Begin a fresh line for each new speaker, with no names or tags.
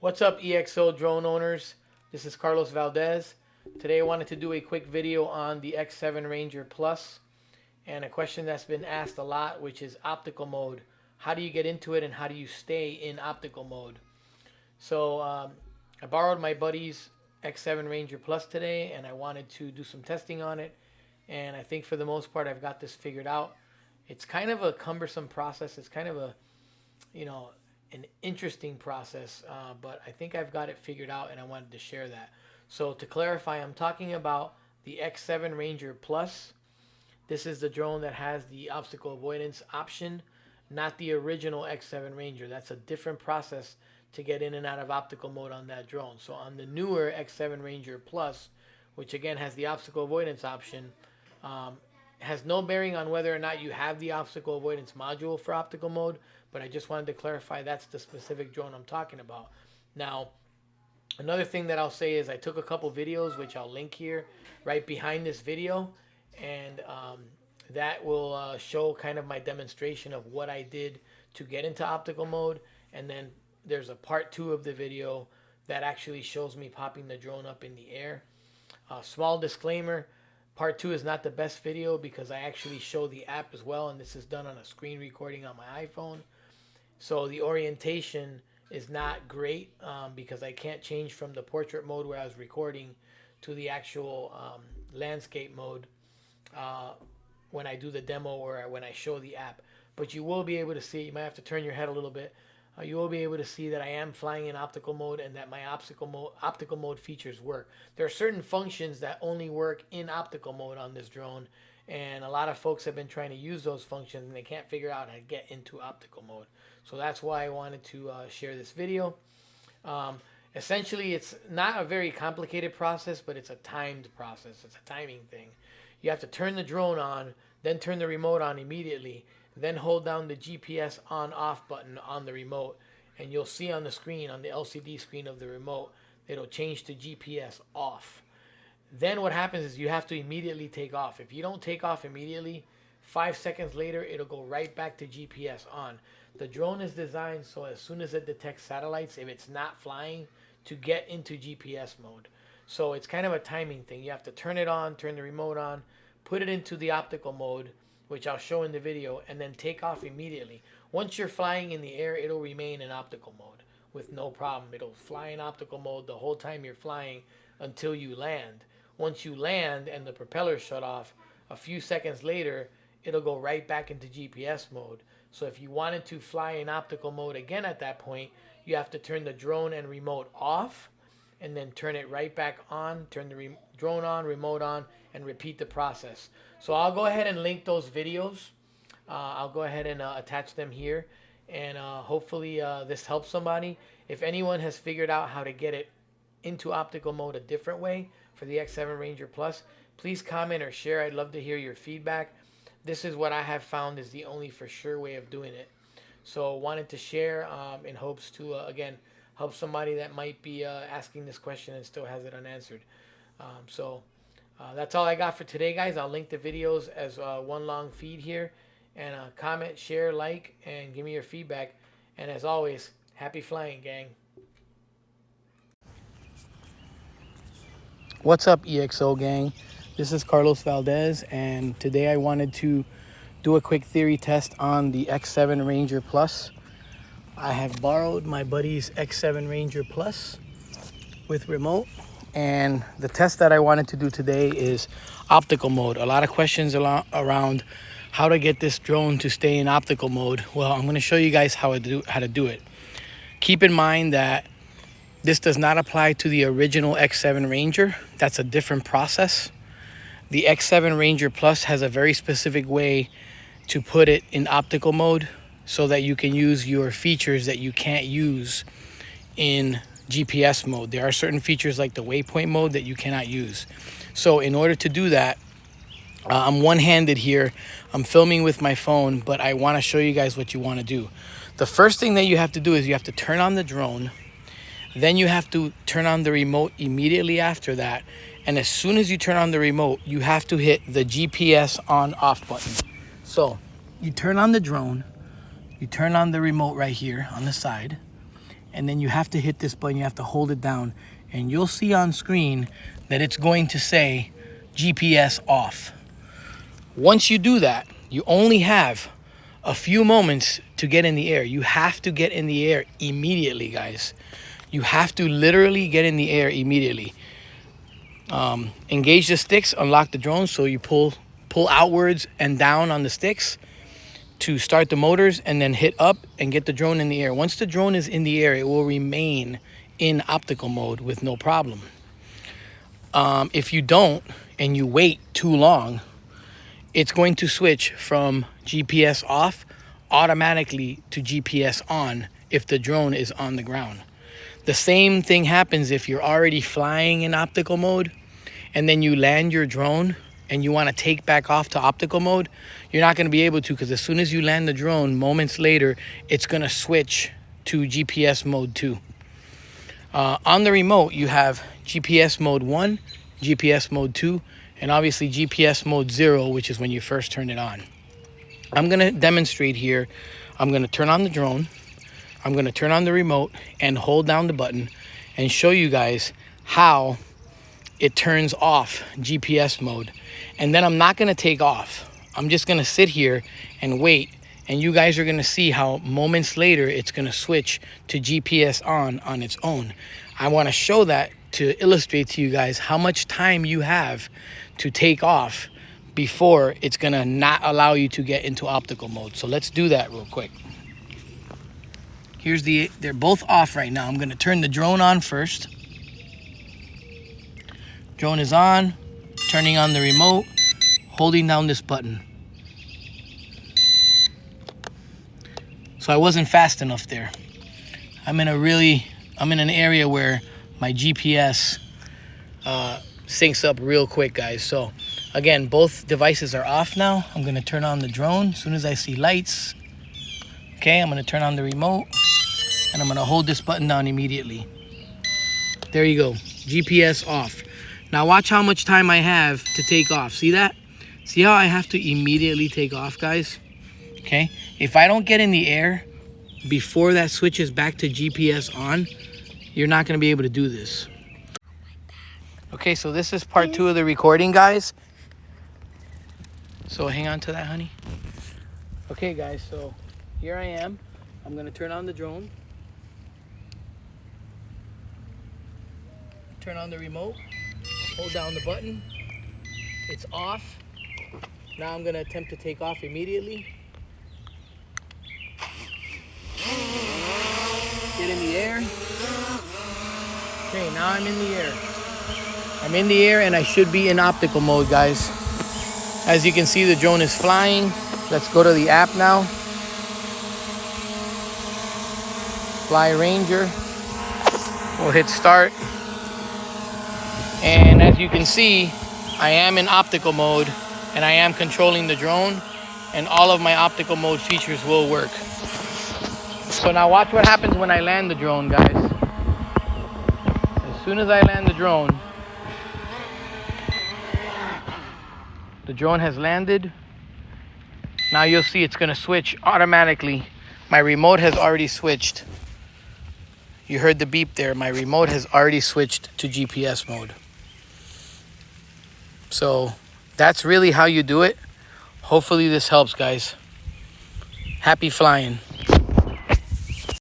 What's up, EXO drone owners? This is Carlos Valdez. Today I wanted to do a quick video on the X7 Ranger Plus and a question that's been asked a lot, which is optical mode. How do you get into it and how do you stay in optical mode? So I borrowed my buddy's X7 Ranger Plus today and I wanted to do some testing on it, and I think for the most part I've got this figured out. It's kind of a cumbersome process. It's kind of a, an interesting process, but I think I've got it figured out and I wanted to share that. So to clarify, I'm talking about the X7 Ranger Plus. This is the drone that has the obstacle avoidance option, not the original X7 Ranger. That's a different process to get in and out of optical mode on that drone. So on the newer X7 Ranger Plus, which again has the obstacle avoidance option, has no bearing on whether or not you have the obstacle avoidance module for optical mode, but I just wanted to clarify that's the specific drone I'm talking about. Now, another thing that I'll say is I took a couple videos, which I'll link here right behind this video, and that will show kind of my demonstration of what I did to get into optical mode. And then there's a part 2 of the video that actually shows me popping the drone up in the air. Small disclaimer, part 2 is not the best video because I actually show the app as well, and this is done on a screen recording on my iPhone. So the orientation is not great because I can't change from the portrait mode where I was recording to the actual landscape mode when I do the demo or when I show the app. But you will be able to see, you might have to turn your head a little bit, you will be able to see that I am flying in optical mode and that my optical mode features work. There are certain functions that only work in optical mode on this drone, and a lot of folks have been trying to use those functions and they can't figure out how to get into optical mode. So that's why I wanted to share this video. Essentially, it's not a very complicated process, but it's a timed process. It's a timing thing. You have to turn the drone on, then turn the remote on immediately, then hold down the GPS on-off button on the remote, and you'll see on the screen, on the LCD screen of the remote, it'll change to GPS off. Then what happens is you have to immediately take off. If you don't take off immediately, 5 seconds later, it'll go right back to GPS on. The drone is designed so as soon as it detects satellites, if it's not flying, to get into GPS mode. So it's kind of a timing thing. You have to turn it on, turn the remote on, put it into the optical mode, which I'll show in the video, and then take off immediately. Once you're flying in the air, it'll remain in optical mode with no problem. It'll fly in optical mode the whole time you're flying until you land. Once you land and the propellers shut off, a few seconds later, it'll go right back into GPS mode. So if you wanted to fly in optical mode again at that point, you have to turn the drone and remote off and then turn it right back on, turn the drone on, remote on, and repeat the process. So I'll go ahead and link those videos. I'll go ahead and attach them here, and hopefully this helps somebody. If anyone has figured out how to get it into optical mode a different way for the X7 Ranger Plus, please comment or share. I'd love to hear your feedback. This is what I have found is the only for sure way of doing it. So wanted to share in hopes to, again, help somebody that might be asking this question and still has it unanswered. That's all I got for today, guys. I'll link the videos as one long feed here. And comment, share, like, and give me your feedback. And as always, happy flying, gang. What's up, EXO gang? This is Carlos Valdez, and today I wanted to do a quick theory test on the X7 Ranger Plus. I have borrowed my buddy's X7 Ranger Plus with remote, and the test that I wanted to do today is optical mode. A lot of questions around how to get this drone to stay in optical mode. Well, I'm going to show you guys how to do it. Keep in mind that this does not apply to the original X7 Ranger. That's a different process. The X7 Ranger Plus has a very specific way to put it in optical mode so that you can use your features that you can't use in GPS mode. There are certain features like the waypoint mode that you cannot use. So in order to do that, I'm one-handed here. I'm filming with my phone, but I want to show you guys what you want to do. The first thing that you have to do is you have to turn on the drone. Then you have to turn on the remote immediately after that. And as soon as you turn on the remote, you have to hit the GPS on-off button. So you turn on the drone, you turn on the remote right here on the side, and then you have to hit this button. You have to hold it down, and you'll see on screen that it's going to say GPS off. Once you do that, you only have a few moments to get in the air. You have to get in the air immediately, guys. You have to literally get in the air immediately. Engage the sticks, unlock the drone, so you pull outwards and down on the sticks to start the motors, and then hit up and get the drone in the air. Once the drone is in the air, it will remain in optical mode with no problem. If you don't and you wait too long, it's going to switch from GPS off automatically to GPS on if the drone is on the ground. The same thing happens if you're already flying in optical mode and then you land your drone and you want to take back off to optical mode. You're not going to be able to, because as soon as you land the drone, moments later, it's going to switch to GPS mode 2. On the remote, you have GPS mode 1, GPS mode 2, and obviously GPS mode 0, which is when you first turn it on. I'm going to demonstrate here. I'm going to turn on the drone. I'm going to turn on the remote and hold down the button and show you guys how it turns off GPS mode. And then I'm not going to take off. I'm just going to sit here and wait, and you guys are going to see how moments later it's going to switch to GPS on its own. I want to show that to illustrate to you guys how much time you have to take off before it's going to not allow you to get into optical mode. So let's do that real quick. They're both off right now. I'm going to turn the drone on first. Drone is on, turning on the remote, holding down this button. So I wasn't fast enough there. I'm in an area where my GPS syncs up real quick, guys. So again, both devices are off now. I'm gonna turn on the drone as soon as I see lights. Okay, I'm gonna turn on the remote and I'm gonna hold this button down immediately. There you go, GPS off. Now watch how much time I have to take off. See that? See how I have to immediately take off, guys? Okay, if I don't get in the air before that switches back to GPS on, you're not gonna be able to do this. Okay, so this is part 2 of the recording, guys. So hang on to that, honey. Okay, guys, so here I am. I'm gonna turn on the drone. Turn on the remote. Hold down the button. It's off. Now I'm gonna attempt to take off immediately. Get in the air. Okay, now I'm in the air. I'm in the air and I should be in optical mode, guys. As you can see, the drone is flying. Let's go to the app now. Fly Ranger. We'll hit start. And as you can see, I am in optical mode and I am controlling the drone, and all of my optical mode features will work. So now watch what happens when I land the drone, guys. As soon as I land the drone has landed. Now you'll see it's gonna switch automatically. My remote has already switched. You heard the beep there. My remote has already switched to GPS mode. So that's really how you do it. Hopefully this helps, guys. Happy flying.